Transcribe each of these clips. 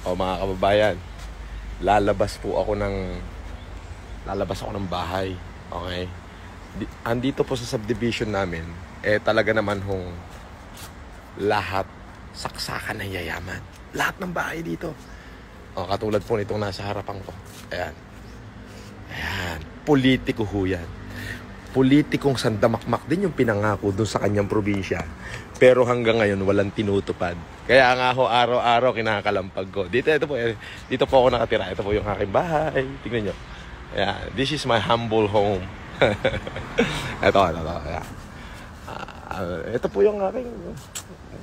O mga kababayan, lalabas ako ng bahay. Okay? Andito po sa subdivision namin, talaga naman hong lahat saksakan ng yayaman. Lahat ng bahay dito. O, katulad po nitong nasa harapan ko. Ayan. Ayan. Politiko ho yan. Politikong sandamakmak din yung pinangako dun sa kanyang probinsya. Pero hanggang ngayon, walang tinutupad. Kaya nga ho, araw-araw kinakalampag ko. Dito po ako nakatira. Ito po yung aking bahay. Tingnan nyo. Ayan. This is my humble home. Ito. Ayan. Ito po yung aking...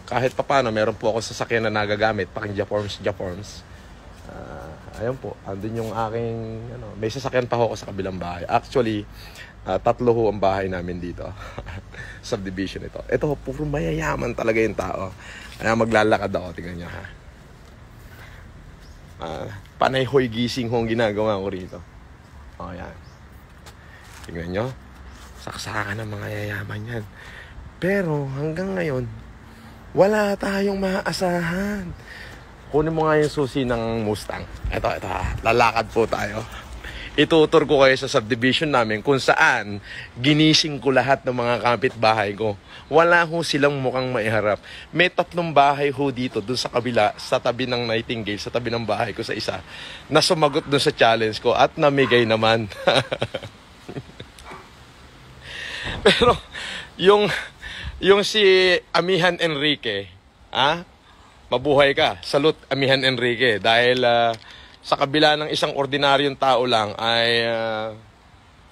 Kahit pa paano, meron po ako sasakyan na nagagamit. Paking Jaforms. Ayun po. Andun yung aking... may sasakyan pa ako sa kabilang bahay. Actually... 3 ho ang bahay namin dito. Subdivision ito. Ito, puro mayayaman talaga yung tao. Kaya maglalakad ako. Tingnan nyo ha. Panay hoy gising ho ang ginagawa ko rito. O yan. Tingnan nyo. Saksakan ng mga yayaman yan. Pero hanggang ngayon, wala tayong maaasahan. Kunin mo nga yung susi ng Mustang. Ito ha. Lalakad po tayo. Itutur ko kayo sa subdivision namin kung saan ginising ko lahat ng mga kapitbahay ko. Wala ho silang mukhang maiharap. May 3 bahay ho dito, dun sa kabila, sa tabi ng Nightingale, sa tabi ng bahay ko sa isa, na sumagot dun sa challenge ko at namigay naman. Pero, yung si Amihan Enrique, mabuhay ka. Salute, Amihan Enrique. Dahil, sa kabila ng isang ordinaryong tao lang ay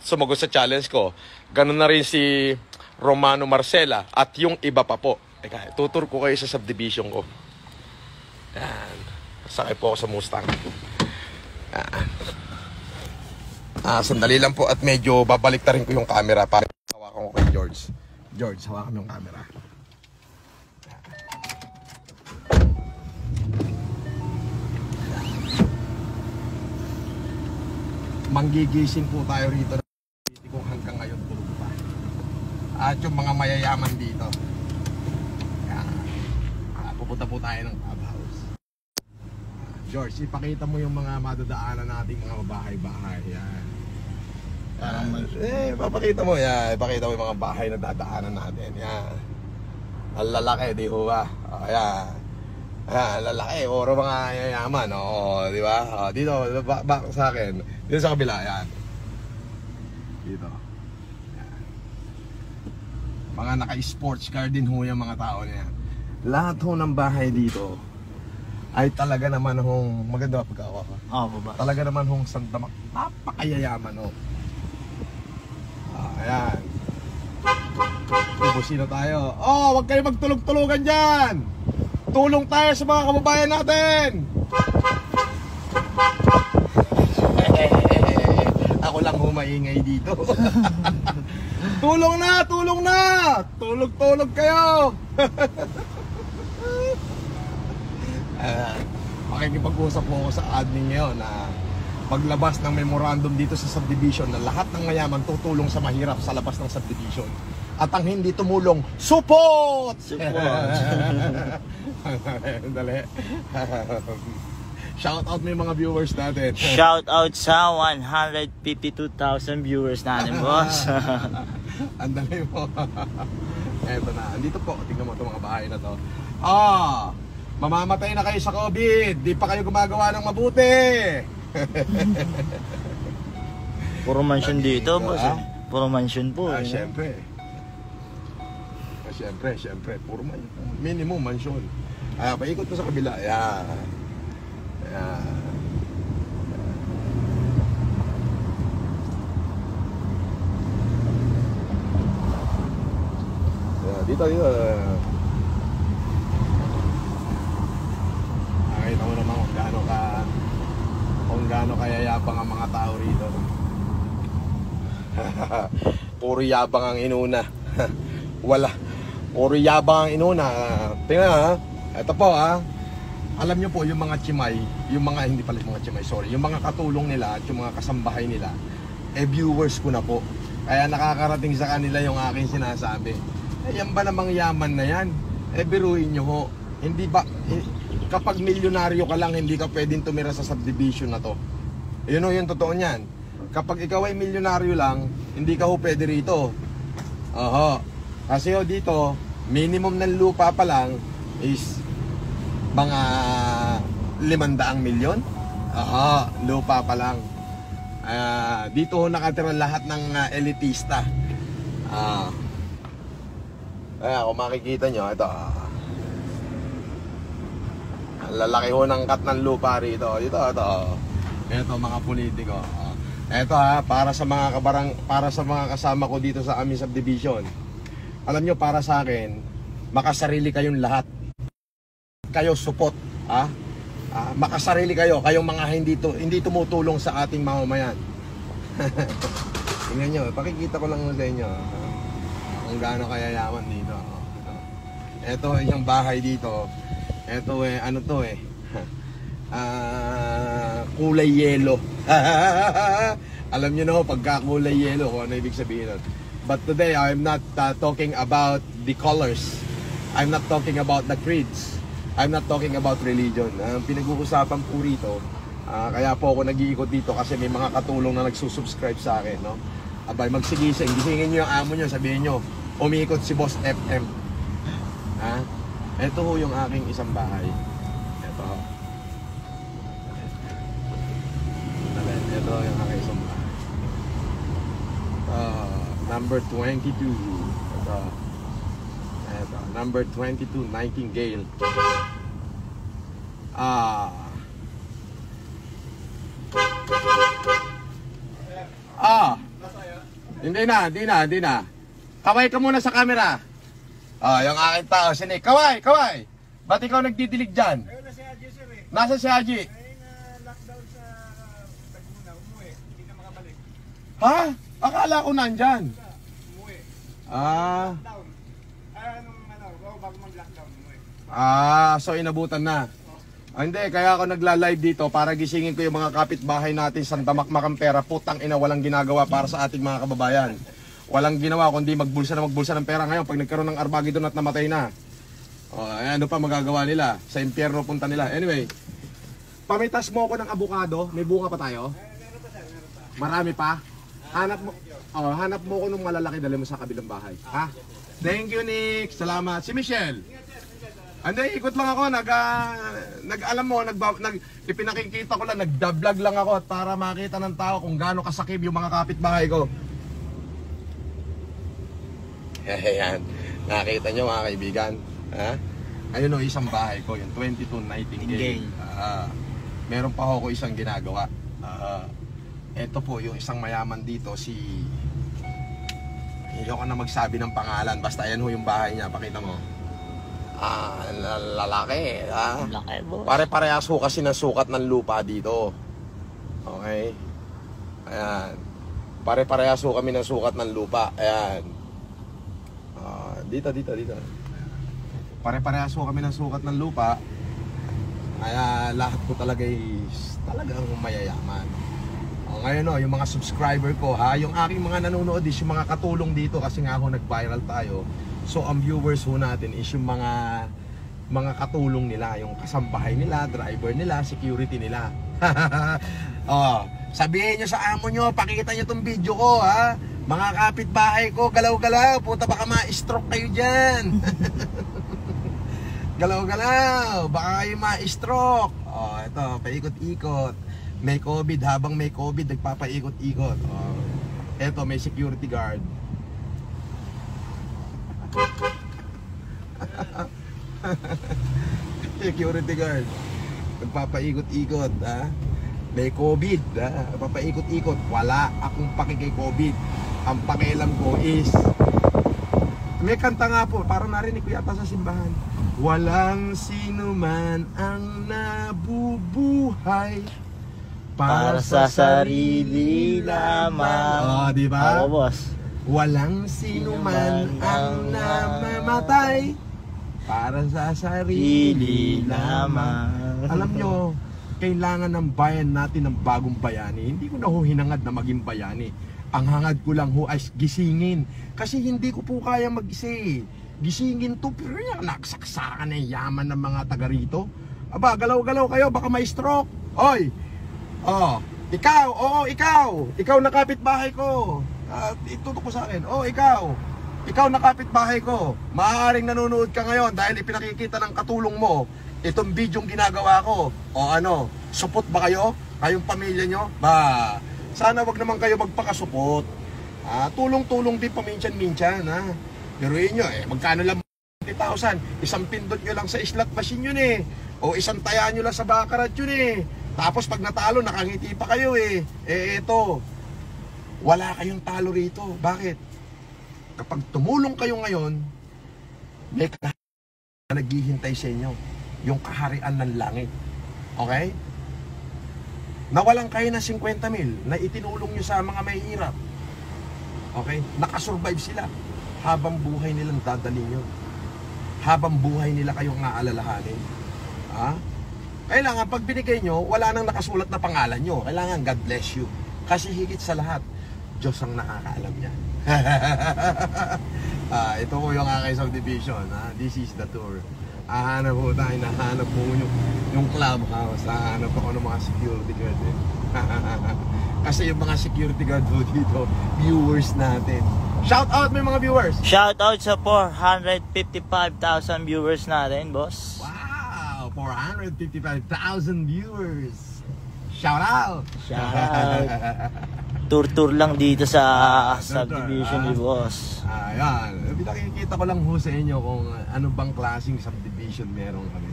sumagot sa challenge ko. Ganun na rin si Romano Marcela at yung iba pa po. Teka, tutur ko kayo sa subdivision ko. Yan. Sakay po ako sa Mustang. Sandali lang po at medyo babalik ta rin ko yung camera para hawakan ko kay George. George, hawakan mo yung camera. Manggigising po tayo rito kung hanggang ngayon tulog pa. At yung mga mayayaman dito. Pupunta po tayo ng clubhouse. George, ipakita mo yung mga madadaanan nating mga bahay-bahay. Yan. Papakita mo yan. Ipakita mo yung mga bahay na dadaanan natin. Yan. Ang lalaki, di ho ba? Ayan. Lalaki, oro mga yayaman, di ba? Dito, back sa akin. Dito sa kabila, yan. Dito. Yan. Mga naka-sports car din ho yung mga tao niya. Lahat ho ng bahay dito ay talaga naman hong maganda pagkawa ka. Baba. Talaga naman hong sandamak. Napakayayaman ho. Ayan. Ubusina tayo. Wag kayo magtulog-tulugan dyan. Tulong tayo sa mga kababayan natin. Ako lang humaingay dito. Tulong na! Tulog kayo. Makikipag-usap po ako sa admin ngayon na paglabas ng memorandum dito sa subdivision na lahat ng mayaman tutulong sa mahirap sa labas ng subdivision. At ang hindi tumulong, support! Dali. Shout out mo yung mga viewers natin. Shout out sa 152,000 viewers natin, boss. Andali mo. Eto na. Andito po. Tingnan mo itong mga bahay na to. Mamamatay na kayo sa COVID. Di pa kayo gumagawa ng mabuti. Puro mansion dito, boss. Puro mansion po. Siyempre. Siyempre. Puro minimum mansion. Paikot mo sa kabila. Ayan. Dito. Nakita mo naman kung gaano kayayabang ang mga tao rito. Puro yabang ang inuna. Puro yabang ang inuna. Tingnan ha. Ito po ha. Alam nyo po yung mga chimay, yung mga katulong nila at yung mga kasambahay nila, viewers ko na po. Kaya nakakarating sa kanila yung aking sinasabi. Yan ba namang yaman na yan? Biruin nyo ho. Hindi ba, kapag milyonaryo ka lang, hindi ka pwedeng tumira sa subdivision na to. Yun o, yung totoo niyan. Kapag ikaw ay milyonaryo lang, hindi ka ho pwede rito. Oho. Kasi ho dito, minimum ng lupa pa lang is mga 500 milyon. Oho, lupa pa lang. Dito ho nakatira lahat ng elitista. Kung makikita nyo, ito. Lalaki ho ng cut ng lupa rito. Ito. Ito mga politiko. Ito para sa mga kasama ko dito sa aming subdivision. Alam nyo, para sa akin, makasarili kayong lahat. Kayo support, makasarili kayo, kayong mga hindi tumutulong sa ating mamamayan. Tingnan nyo, pakikita ko lang sa inyo kung gaano kayayaman dito. Ito yung bahay dito. Ito ano to kulay yelo. Alam nyo na pagka kulay yelo kung ano ibig sabihin nun. But today I'm not talking about the colors. I'm not talking about the creeds. I'm not talking about religion. Ang pinag-uusapan po rito, kaya po ako nag-iikot dito kasi may mga katulong na nagsusubscribe sa akin, no? Abay, magsigising, gisingin nyo yung amo nyo, sabihin nyo, umiikot si Boss FM. Ito ho yung aking isang bahay. Ito yung aking isang bahay. Number 22. Ito, number 22, Nightingale. Hindi na. Kaway ka muna sa camera. Yung aking tao, sinig. Kaway! Ba't ikaw nagdidilig dyan? Ayun na si Haji sir eh. Nasa si Haji? Ay na-lockdown sa Laguna, umuwi. Hindi ka makabalik. Ha? Akala ko nandyan. Umuwi. Lockdown. Bago mag-lockdown, umuwi. So inabutan na. Hindi, kaya ako nagla-live dito para gisingin ko yung mga kapitbahay natin sa damakmakang pera. Putang ina, walang ginagawa para sa ating mga kababayan. Walang ginawa kundi magbulsa ng pera ngayon pag nagkaroon ng Armageddon at namatay na. Ano pa magagawa nila? Sa impyerno punta nila. Anyway, pamitas mo ako ng abukado. May bunga pa tayo? Meron pa sir, meron pa. Marami pa? Hanap mo ko nung malalaki, dali mo sa kabilang bahay. Ha? Thank you, Nick. Salamat. Si Michelle. Hindi, ikot lang ako. Ipinakikita ko lang, nagda-vlog lang ako at para makita ng tao kung gaano kasakib yung mga kapitbahay ko. Ayan. Nakita nyo mga kaibigan. Ayun o, isang bahay ko. Yung 22 Nightingale. Meron pa ako isang ginagawa. Ito po yung isang mayaman dito, hindi ako na magsabi ng pangalan. Basta ayan ho yung bahay niya. Pakita mo. Lalaki. Laki, boss. Pare-parehas ho kasi ng sukat ng lupa dito. Okay? Ayan. Pare-parehas ho kami ng sukat ng lupa. Ayan. Dito. Pare-parehas ho kami ng sukat ng lupa. Kaya lahat po talagang mayayaman. Ngayon yung mga subscriber ko yung aking mga nanonood is yung mga katulong dito kasi nga nag-viral tayo. So ang viewers ho natin is yung mga katulong nila, yung kasambahay nila, driver nila, security nila. Sabihin nyo sa amo nyo, pakita nyo tong video ko mga kapitbahay ko, galaw-galaw, puta baka ma-stroke kayo dyan. Galaw-galaw, baka kayo ma-stroke. Ito, paikot-ikot. May COVID, habang may COVID, nagpapaikot-ikot. Ito, may security guard. Security guard. Nagpapaikot-ikot, May COVID, nagpapaikot-ikot. Wala akong pakikay COVID. Ang pakialam ko is, may kanta nga po, parang narinig ko yata sa simbahan. Walang sino man ang nabubuhay para sa sarili lamang. Diba? Oo, boss. Walang sino man ang namamatay para sa sarili lamang. Alam nyo, kailangan ng bayan natin ng bagong bayani. Hindi ko na ho hinangad na maging bayani. Ang hangad ko lang ho ay gisingin. Kasi hindi ko po kaya mag-isa. Gisingin to, pero nagsaksakan ng yaman ng mga taga rito. Aba, galaw-galaw kayo, baka may stroke. Hoy! Oh, ikaw na kapitbahay ko. Itutok ko sa akin. Oh, ikaw na kapitbahay ko. Maaaring nanonood ka ngayon dahil ipinakikita ng katulong mo itong bidyong ginagawa ko. O ano, supot ba kayo? Kayong pamilya nyo? Ba, sana wag naman kayo magpakasupot. Tulong-tulong din paminsan-minsan, ha? Pero yun nyo, magkano lang 20,000? Isang pindot nyo lang sa slot machine yun eh. O isang taya nyo lang sa baccarat yun eh. Tapos pag natalo, nakangiti pa kayo eh. Eto, wala kayong talo rito. Bakit? Kapag tumulong kayo ngayon, may kaharian na naghihintay sa inyo. Yung kaharian ng langit. Okay? Nawalan kayo ng 50,000 na itinulong nyo sa mga mahihirap. Okay? Nakasurvive sila. Habang buhay nilang dadalhin nyo. Habang buhay nila kayong aalalahanin. Kailangan pag binigay nyo, wala nang nakasulat na pangalan nyo. Kailangan God bless you. Kasi higit sa lahat, Diyos ang nakakaalam niya. Ito po yung aking subdivision. This is the tour. Hahanap po tayo, nahanap po yung clubhouse. Hahanap ako ng mga security guard eh. Kasi yung mga security guard po dito, viewers natin. Shout out may mga viewers. Shout out sa 455,000 viewers natin, boss. Wow, 455,000 viewers. Shout out. Shout out. Tour lang dito sa subdivision ni boss. Ayan. Pinakikita ko lang ho sa inyo kung ano bang klaseng subdivision meron kami.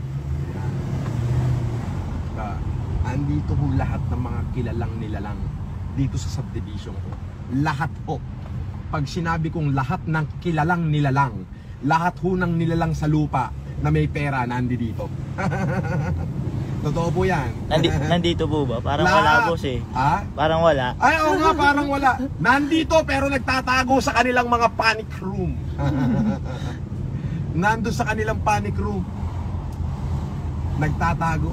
Andito ho lahat ng mga kilalang nilalang dito sa subdivision ko. Lahat ho. Pag sinabi kong lahat ng kilalang nilalang, lahat ho ng nilalang sa lupa na may pera nandito. Totoo po yan. Nandito po ba? Parang lahat. Wala, boss eh. Parang wala. Ay, oo nga, parang wala. Nandito pero nagtatago sa kanilang mga panic room. Nandun sa kanilang panic room. Nagtatago.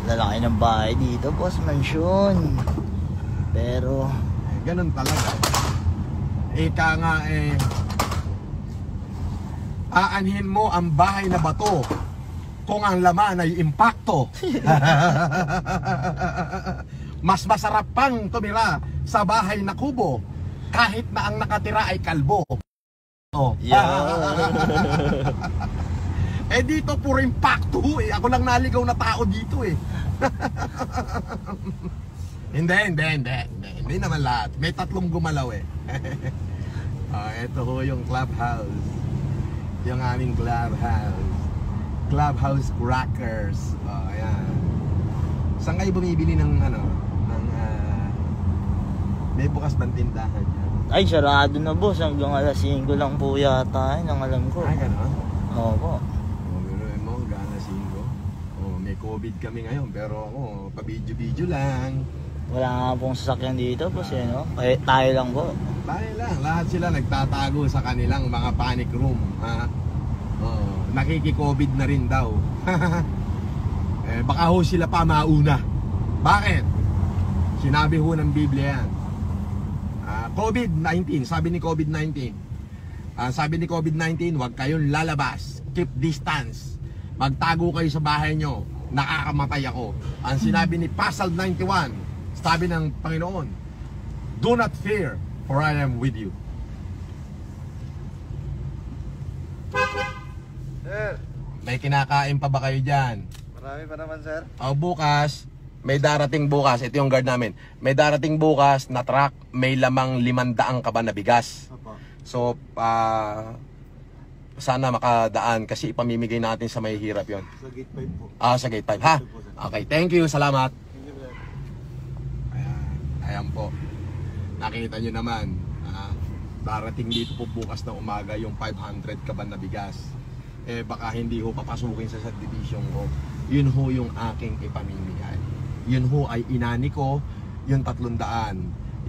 Lalaki ng bahay dito, boss. Mansyon. Pero ganun talaga. Ika nga aanhin mo ang bahay na bato kung ang laman ay impacto. Mas masarap pang tumira sa bahay na kubo kahit na ang nakatira ay kalbo. Dito puro impacto eh. Ako lang naligaw na tao dito eh. Hindi naman lahat. May 3 gumalaw eh. Ito ho yung clubhouse. Yung aming clubhouse. Clubhouse crackers. Ayan. Saan kayo bumibili ng may bukas bang tindahan yan? ay, sarado na, boss. Hanggang alas 5 lang po yata ang alam ko. Ay, gano'n? Opo. Biruin mo, hanggang alas 5. May COVID kami ngayon, pero ako, pa-video-video lang. Wala nga pong sasakyan dito, boss, no? Kaya tayo lang po. Tayo lang, lahat sila nagtatago sa kanilang mga panic room, ha? Nakiki-COVID na rin daw. Baka ho sila pa mauna. Bakit? Sinabi ho ng Biblia yan. COVID-19, sabi ni COVID-19. Sabi ni COVID-19, huwag kayong lalabas. Keep distance. Magtago kayo sa bahay nyo. Nakakamatay ako. Ang sinabi ni Pasal 91, sabi ng Panginoon, do not fear, for I am with you. Sir, May kinakain pa ba kayo dyan? marami pa naman, sir. Bukas, may darating bukas. Ito yung guard namin. May darating bukas na truck. May lamang 500 kaban na bigas. Opo. So, sana makadaan kasi ipamimigay natin sa may hirap yon. Sa gate 5 po. Sa gate 5, ha? Okay, thank you. Salamat. Thank you, sir. Ayan po. Nakita nyo naman. Darating dito po bukas na umaga yung 500 kaban na bigas. Baka hindi ho papasukin sa subdivision ko. Yun ho yung aking ipamimigay. Yun ho ay inani ko, yung 300.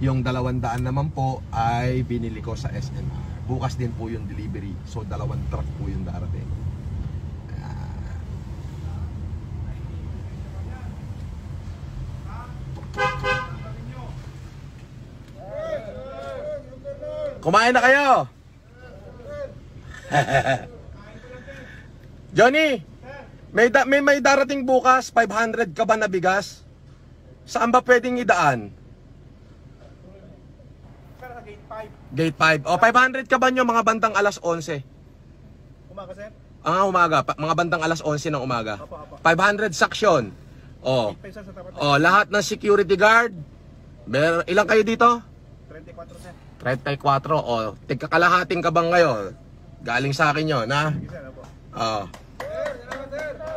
Yung 200 naman po ay binili ko sa SNR. Bukas din po yung delivery. So 2 truck po yung darating. Kumain na kayo! Johnny, may darating bukas, 500 ka ba na bigas? Saan ba pwedeng idaan? Sir, sa gate 5. Gate 5. O, 500 ka ba nyo mga bandang alas 11? Umaga, sir. Umaga. Mga bandang alas 11 ng umaga. Opo, opo. 500 saksyon. O, Gate 5, sir, sa tapat. lahat ng security guard. Ilang kayo dito? 34, sir. 34. O, tigkakalahating ka bang ngayon? Galing sa akin yun, ha? Sige, sir, opo. O.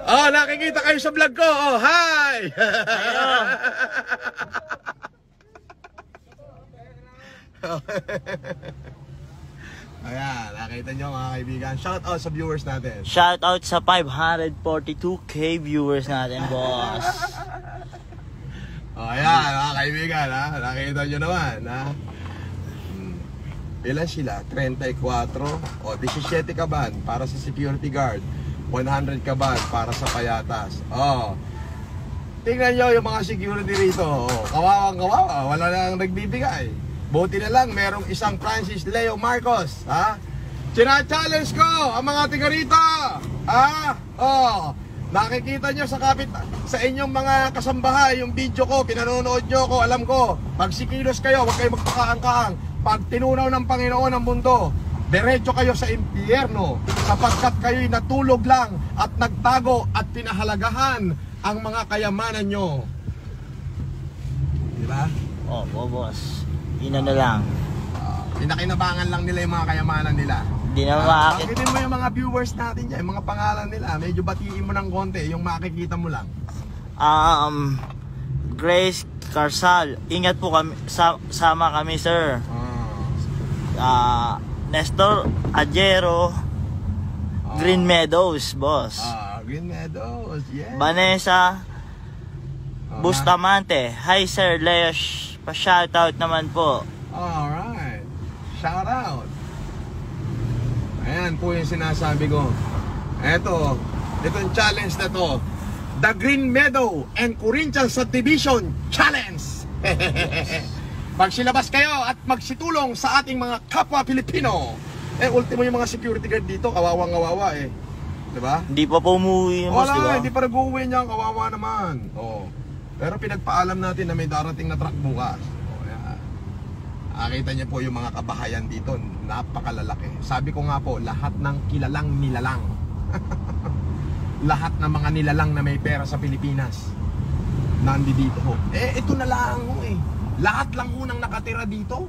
Nakikita kayo sa vlog ko. Oh, hi! Ayan, nakita nyo mga kaibigan. Shout out sa viewers natin. Shout out sa 542k viewers natin, boss. Ayan, mga kaibigan, ha? Nakita nyo naman, ha? Ilan sila? 34 o 17 kaban para sa security guard, 100 kaban para sa payatas. Tingnan nyo yung mga security rito. Kawawang kawawa, wala nang nagbibigay. Buti na lang merong isang Francis Leo Marcos, ha? China-challenge ko ang mga tiga rito, ha? Nakikita nyo sa inyong mga kasambahay yung video ko, pinanonood nyo ko, alam ko. Pag sikilos kayo, huwag kayo magpakaang-kaang. Pag tinunaw ng Panginoon ang mundo, diretso kayo sa impyerno, sapagkat kayo'y natulog lang at nagtago at pinahalagahan ang mga kayamanan nyo. Diba? Boss. Ina na lang. Pinakinabangan lang nila yung mga kayamanan nila. Hindi na makakit. Bagitin mo yung mga viewers natin dyan, yung mga pangalan nila. Medyo batiin mo ng konti, yung makikita mo lang. Grace Carsal, ingat po kami, sama kami, sir. Nestor Ajero, Green Meadows, boss. Green Meadows, yeah. Vanessa Bustamante, hi sir, Leosh, pa-shoutout naman po. Alright, shout out. Ayan po yung sinasabi ko. Itong challenge na to, the Green Meadow and Corinthians Subdivision Challenge. Pag silabas kayo at magsitulong sa ating mga kapwa Pilipino. Ultimo yung mga security guard dito, kawawang-kawawa eh. Diba? Hindi pa po umuwi yung boss, diba? Hindi pa nag-uwi niyan, kawawa naman. Pero pinagpaalam natin na may darating na truck bukas. Nakita niyo po yung mga kabahayan dito, napakalalaki. Sabi ko nga po, lahat ng kilalang nilalang. Lahat ng mga nilalang na may pera sa Pilipinas, nandito ho. Ito na lang ho eh. Lahat lang ho nang nakatira dito,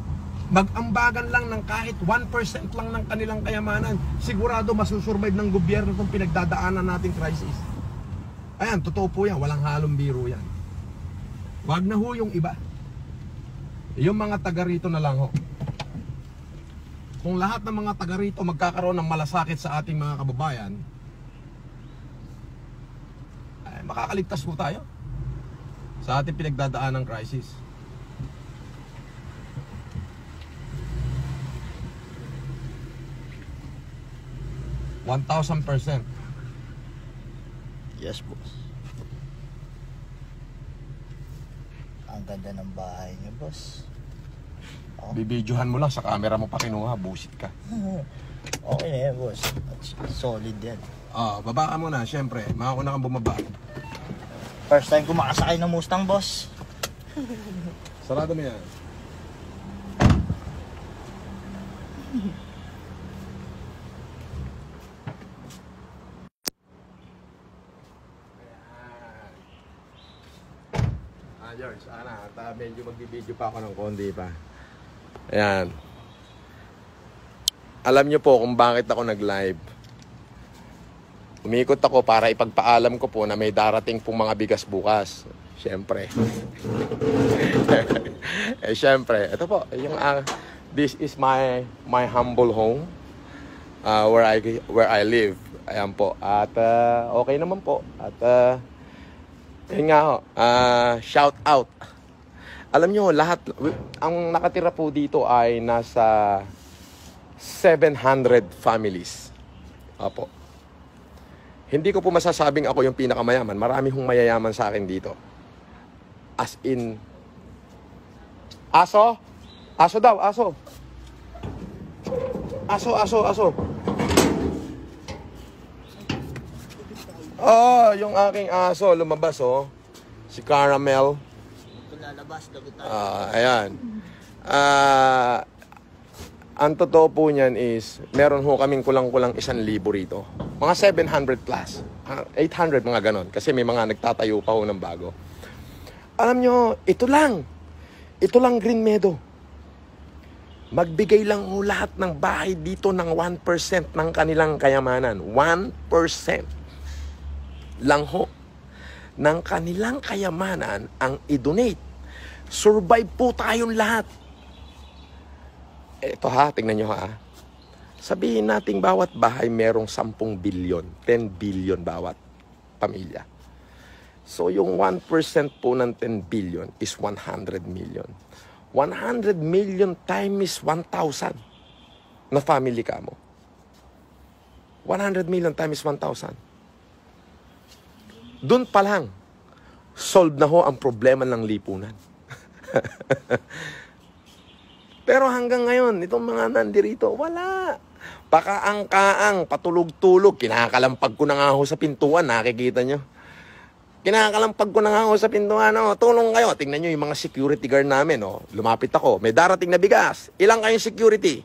mag-ambagan lang ng kahit 1% lang ng kanilang kayamanan, sigurado masusurvive ng gobyerno itong pinagdadaanan nating crisis. Ayan, totoo po yan, walang halong biro yan. Wag na ho yung iba. Yung mga taga rito na lang ho. Kung lahat ng mga taga rito magkakaroon ng malasakit sa ating mga kababayan, makakaligtas po tayo sa ating pinagdadaan ng crisis. %1,000%. Yes, boss. Ang ganda ng bahay niyo, boss. Bibidyohan mo lang sa camera mo pa kinuha, busit ka. Okay na yan, boss. Solid yan. Baba ka muna, syempre. Makauna kang bumaba. First time ko makasakay ng Mustang, boss. Sarado mo yan. George, medyo magbibideo pa ako ng konti pa. Ayan. Alam nyo po kung bakit ako nag-live. Umikot ako para ipagpaalam ko po na may darating pong mga bigas bukas. Siyempre. Siyempre. Ito po, this is my humble home where I live. Ayan po. At okay naman po. At yun nga ho, shout out. Alam nyo, lahat, ang nakatira po dito ay nasa 700 families. Opo. Hindi ko po masasabing ako yung pinakamayaman. Marami hong mayayaman sa akin dito. As in, aso? Aso daw, aso. Aso. Oh, yung aking aso lumabas, oh. Si Caramel. Ito lalabas, lagot tayo. Ayan. Ang totoo po niyan is, meron ho kaming kulang-kulang 1,000 rito. Mga 700 plus. 800 mga ganon. Kasi may mga nagtatayo pa ho ng bago. Alam nyo, ito lang. Ito lang Green Meadow. Magbigay lang ho lahat ng bahay dito ng 1% ng kanilang kayamanan. 1% lang ho ng kanilang kayamanan ang i-donate. Survive po tayong lahat. Ito ha, tingnan nyo ha. Sabihin natin bawat bahay merong 10 bilyon, 10 billion bawat pamilya. So yung 1% po ng 10 billion is 100 million. 100 million times 1,000 na family ka mo. 100 million times 1,000. Doon pa lang, solve na ho ang problema ng lipunan. Pero hanggang ngayon, itong mga nandirito, wala. Pakaang-kaang, patulog-tulog, kinakalampag ko na nga ho sa pintuan, nakikita nyo. Kinakalampag ko na nga ho sa pintuan, oh, tulong kayo. Tingnan nyo yung mga security guard namin, oh. Lumapit ako, may darating na bigas. Ilang kayong security?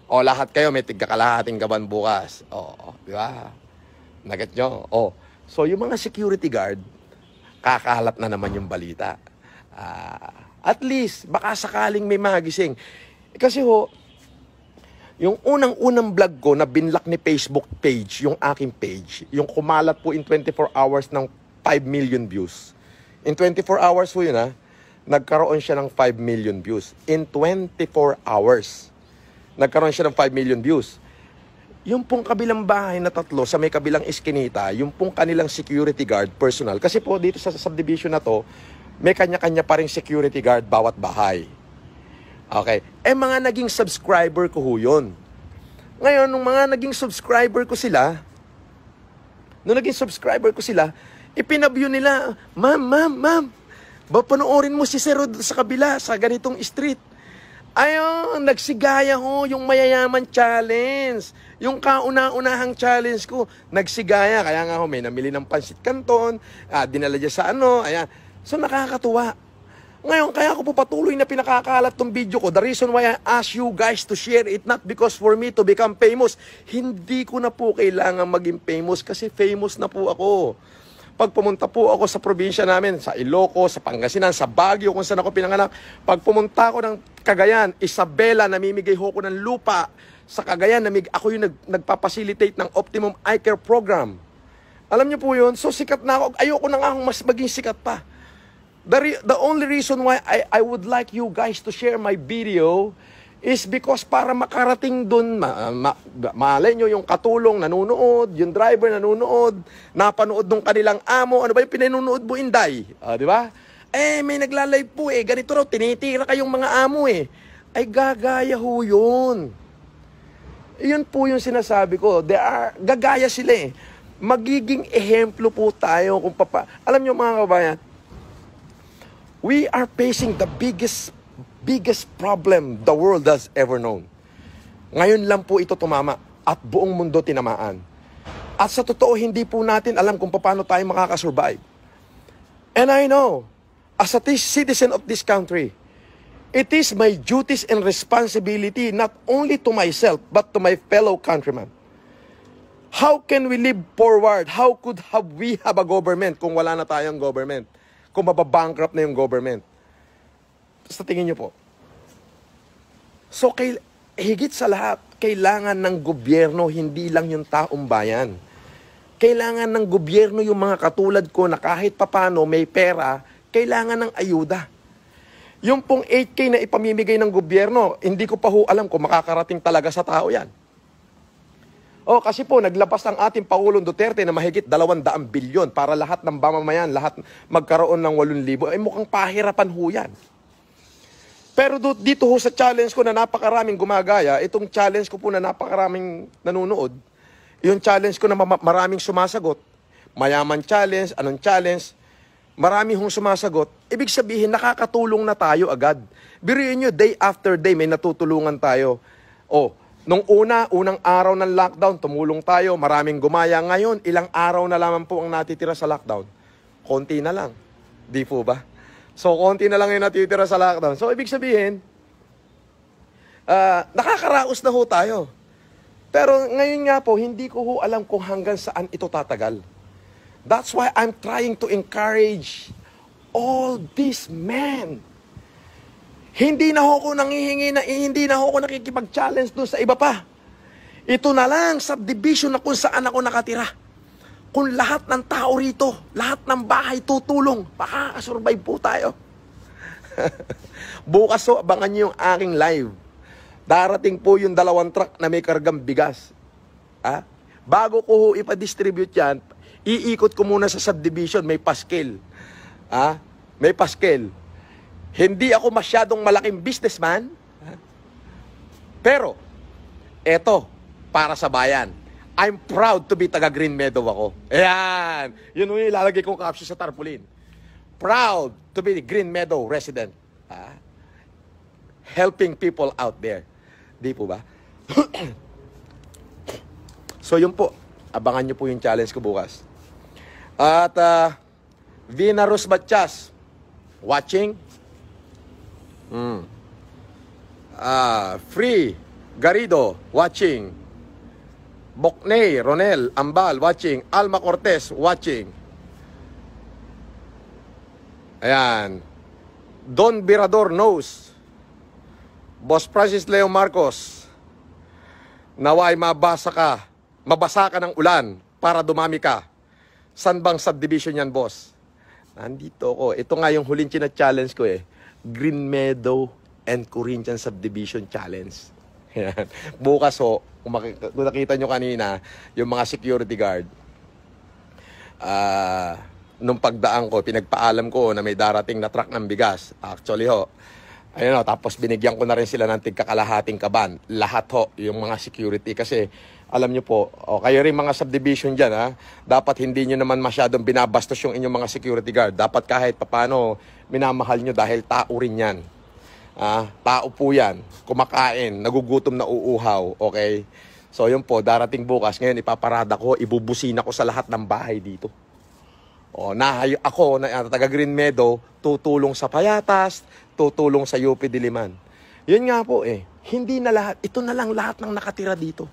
O, lahat kayo, may tigkakalahating gaban bukas. O, di ba? Naget nyo? O, so yung mga security guard, kakalat na naman yung balita. At least, baka sakaling may magising. Kasi ho, yung unang-unang vlog ko na binlock ni Facebook page, yung aking page, yung kumalat po in 24 hours ng 5 million views. In 24 hours po yun ha, nagkaroon siya ng 5 million views. In 24 hours, nagkaroon siya ng 5 million views. Yung pong kabilang bahay na tatlo sa may kabilang iskinita, yung pong kanilang security guard personal. Kasi po dito sa subdivision na to, may kanya-kanya pa ring security guard bawat bahay. Okay. Mga naging subscriber ko ho yun. Ngayon, nung mga naging subscriber ko sila, ipinabyo nila, ma'am, panoorin mo si Sir Rod sa kabila, sa ganitong street. Ayun, nagsigaya ho yung mayayaman challenge. Yung kauna-unahang challenge ko, nagsigaya. Kaya nga ho, may namili ng pansit canton, dinala niya sa ayan. So, nakakatuwa. Ngayon, kaya ako po patuloy na pinakakalat tong video ko. The reason why I ask you guys to share it, not because for me to become famous. Hindi ko na po kailangan maging famous kasi famous na po ako. Pag pumunta po ako sa probinsya namin, sa Ilocos, sa Pangasinan, sa Baguio, kung saan ako pinanganak, pag pumunta ako ng Cagayan, Isabela, namimigay ho ko ng lupa. Sa Cagayan, ako yung nagpapacilitate ng Optimum Eye Care Program. Alam niyo po yun? So sikat na ako. Ayoko na nga mas maging sikat pa. The only reason why I would like you guys to share my video is because para makarating dun, malay nyo yung katulong nanunood, yung driver nanunood, napanood nung kanilang amo, ano ba yung pinanunood mo, Inday? Di ba? May nagla-live po ganito raw, tinitira kayong mga amo Ay gagaya ho yun. Yun po yung sinasabi ko, gagaya sila Magiging ehemplo po tayo kung alam nyo mga kabayan, we are facing the biggest problem the world has ever known. Ngayon lang po ito tumama at buong mundo tinamaan. At sa totoo, hindi po natin alam kung paano tayo makakasurvive. And I know, as a citizen of this country, it is my duties and responsibility not only to myself, but to my fellow countrymen. How can we live forward? How could we have a government kung wala na tayong government? Kung mababankrupt na yung government. Sa tingin nyo po. So, higit sa lahat, kailangan ng gobyerno, hindi lang yung taong bayan. Kailangan ng gobyerno yung mga katulad ko na kahit papano may pera, kailangan ng ayuda. Yung pong 8K na ipamimigay ng gobyerno, hindi ko pa ho alam kung makakarating talaga sa tao yan. Kasi po, naglabas ang ating Pangulong Duterte na mahigit 200 bilyon para lahat ng mamamayan, lahat magkaroon ng 8,000. Mukhang pahirapan ho yan. Pero dito ho sa challenge ko na napakaraming gumagaya, itong challenge ko po na napakaraming nanonood, yung challenge ko na maraming sumasagot, mayaman challenge, anong challenge, marami hong sumasagot, ibig sabihin nakakatulong na tayo agad. Biruin nyo, day after day may natutulungan tayo. Nung unang araw ng lockdown, tumulong tayo, maraming gumaya. Ngayon, ilang araw na lamang po ang natitira sa lockdown. Konti na lang. Di po ba? So, konti na lang yung natitira sa lockdown. So, ibig sabihin, nakakaraos na ho tayo. Pero ngayon nga po, hindi ko ho alam kung hanggang saan ito tatagal. That's why I'm trying to encourage all these men. Hindi na ho ko nangihingi na, hindi na ho ko nakikipag-challenge doon sa iba pa. Ito na lang, subdivision na kung saan ako nakatira. Kung lahat ng tao rito, lahat ng bahay tutulong, makakasurvive po tayo. Bukas ho, abangan nyo yung aking live. Darating po yung 2 truck na may kargang bigas. Bago ko ho ipadistribute yan, iikot ko muna sa subdivision, may paskel. May paskel. Hindi ako masyadong malaking businessman. Pero, eto, para sa bayan. I'm proud to be taga Green Meadow ako. Ayan. Yun yung ilalagay kong caption sa tarpaulin. Proud to be Green Meadow resident. Helping people out there. Di po ba? So, yun po. Abangan nyo po yung challenge ko bukas. At, Vina Rosbachas, watching. Free Garrido, watching. Bokney, Ronel, Ambal, watching. Alma Cortez, watching. Ayan. Don Birador knows. Boss Francis Leo Marcos, naway mabasa ka ng ulan para dumami ka. San bang subdivision yan, boss? Nandito ako. Ito nga yung huling challenge ko eh. Green Meadow and Corinthian Subdivision Challenge. Yan. Bukas ho, kung nakita nyo kanina, yung mga security guard, nung pagdaan ko, pinagpaalam ko na may darating na truck ng bigas. Actually ho, ayun ho, tapos binigyan ko na rin sila ng tigkakalahating kaban. Lahat ho, yung mga security. Kasi, alam nyo po, kayo rin mga subdivision dyan, dapat hindi nyo naman masyadong binabastos yung inyong mga security guard. Dapat kahit papano, minamahal nyo dahil tao rin yan. Tao po yan. Kumakain, nagugutom na uuhaw. Okay? So yun po, darating bukas. Ngayon ipaparada ko, ibubusina ko sa lahat ng bahay dito. Ako, na taga Green Meadow, tutulong sa Payatas, tutulong sa UP Diliman. Yun nga po hindi na lahat. Ito na lang lahat ng nakatira dito.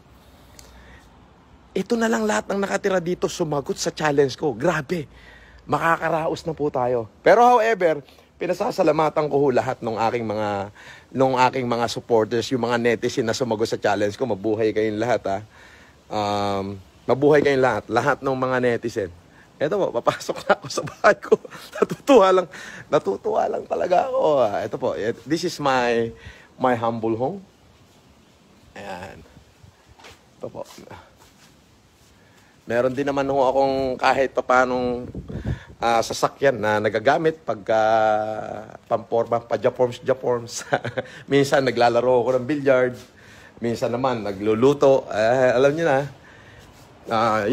Ito na lang lahat ng nakatira dito sumagot sa challenge ko. Grabe. Makakaraos na po tayo. Pero however, pinasasalamatan ko lahat ng aking mga supporters, yung mga netizen na sumagot sa challenge ko. Mabuhay kayong lahat mabuhay kayong lahat. Lahat ng mga netizen. Ito po, papasok na ako sa bahay ko. Natutuwa lang talaga ako. Ito po, this is my humble home. Ayan. Ito po. Meron din naman akong kahit papanong sasakyan na nagagamit pagka pamporma, pa-japorms. Minsan naglalaro ako ng billiard. Minsan naman nagluluto. Alam niyo na.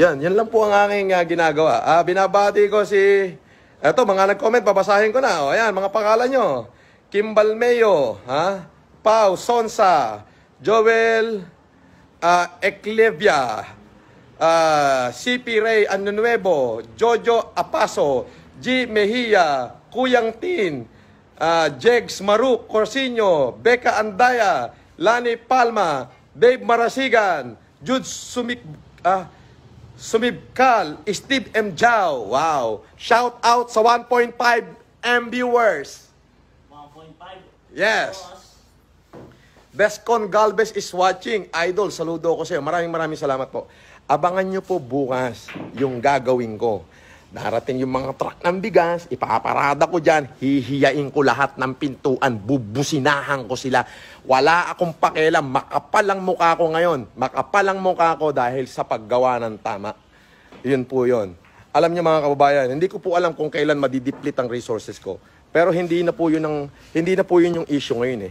Yan lang po ang aking ginagawa. Binabati ko eto, mga nag-comment, babasahin ko na. Ayan, mga pangalan nyo. Kim Balmeo, Pau Sonsa, Joel Eclevia, CP Ray Anunuevo, Jojo Apaso, G. Mejia, Kuyang Tin, Jegs Maruk Corsinio, Becca Andaya, Lani Palma, Dave Marasigan, Jude Sumibkal, Steve M. Jao. Wow. Shout out sa 1.5 M viewers. 1.5? Yes. Descon Galvez is watching. Idol, saludo ko sa iyo. Maraming salamat po. Abangan nyo po bukas yung gagawin ko. Darating yung mga truck ng bigas, ipaparada ko dyan, hihiyain ko lahat ng pintuan, bubusinahan ko sila. Wala akong pakialam, makapal ang mukha ko ngayon. Makapal ang mukha ko dahil sa paggawa ng tama. Yun po yun. Alam niyo mga kababayan, hindi ko po alam kung kailan madideplet ang resources ko. Pero hindi na po yun yung issue ngayon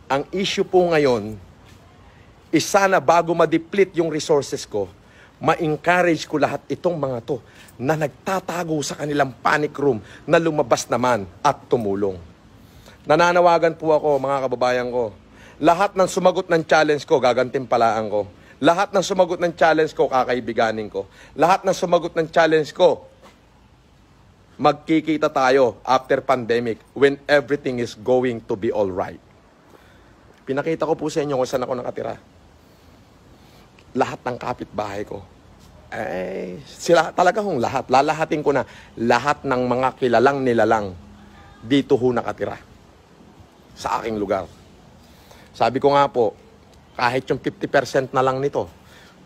Ang issue po ngayon is sana bago ma-deplete yung resources ko, ma-encourage ko lahat itong mga to na nagtatago sa kanilang panic room na lumabas naman at tumulong. Nananawagan po ako mga kababayan ko. Lahat ng sumagot ng challenge ko, gagantimpalaan ko. Lahat ng sumagot ng challenge ko, kakaibiganin ko. Lahat ng sumagot ng challenge ko, magkikita tayo after pandemic when everything is going to be all right. Pinakita ko po sa inyo kung saan ako nakatira. Lahat ng kapitbahay ko. Sila talaga hong lahat. Lalahatin ko na lahat ng mga kilalang nilalang dito ho nakatira. Sa aking lugar. Sabi ko nga po, kahit yung 50% na lang nito,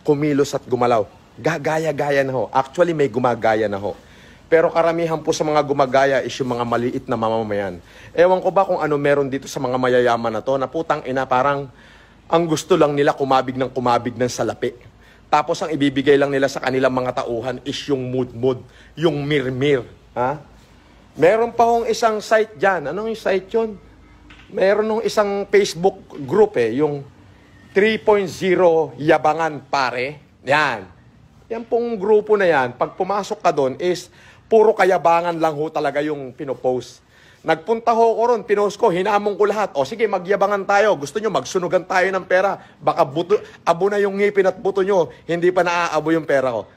kumilos at gumalaw. Gagaya-gaya na ho. Actually, may gumagaya na ho. Pero karamihan po sa mga gumagaya is yung mga maliit na mamamayan. Ewan ko ba kung ano meron dito sa mga mayayaman na to, na putang ina, parang ang gusto lang nila kumabig ng salapi. Tapos ang ibibigay lang nila sa kanilang mga tauhan is yung mood, yung mirmir. Ha? Meron pa hong isang site dyan. Anong yung site yun? Meron nung isang Facebook group yung 3.0 Yabangan Pare. Yan. Yan pong grupo na yan, pag pumasok ka doon is puro kayabangan lang ho talaga yung pinopost. Nagpunta ho ko ron, pinost ko, hinamon ko lahat. O sige, magyabangan tayo. Gusto nyo, magsunugan tayo ng pera. Baka abo na yung ngipin at buto nyo, hindi pa naaabo yung pera ko.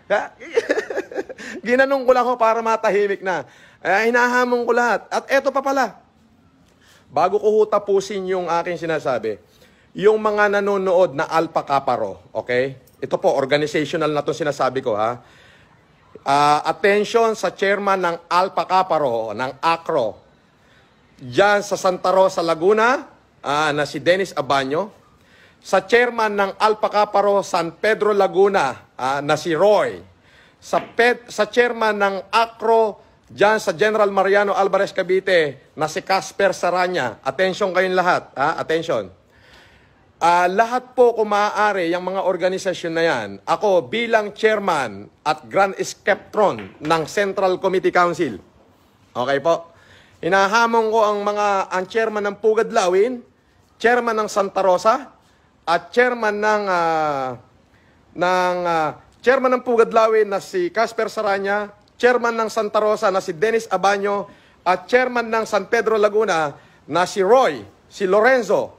Ginanong ko lang ho para matahimik na. Hinahamon ko lahat. At eto pa pala. Bago ko tapusin yung aking sinasabi, yung mga nanonood na Alpha Kaparo, okay? Ito po, organizational na itong sinasabi ko, ha? Attention sa chairman ng Alpha Kaparo, ng ACRO, dyan sa Santa Rosa, Laguna, na si Dennis Abaño, sa chairman ng Alpha Kaparo, San Pedro, Laguna, na si Roy, sa chairman ng ACRO, diyan sa General Mariano Alvarez Cavite na si Casper Saranya. Attention kayong lahat. Attention. Lahat po kung maaari, yung mga organisasyon na yan, ako bilang chairman at Grand Skeptron ng Central Committee Council. Okay po? Hinahamon ko ang chairman ng Pugad Lawin, chairman ng Santa Rosa, at chairman ng Pugad Lawin na si Casper Saranya, chairman ng Santa Rosa na si Dennis Abaño, at chairman ng San Pedro Laguna na si Roy, si Lorenzo.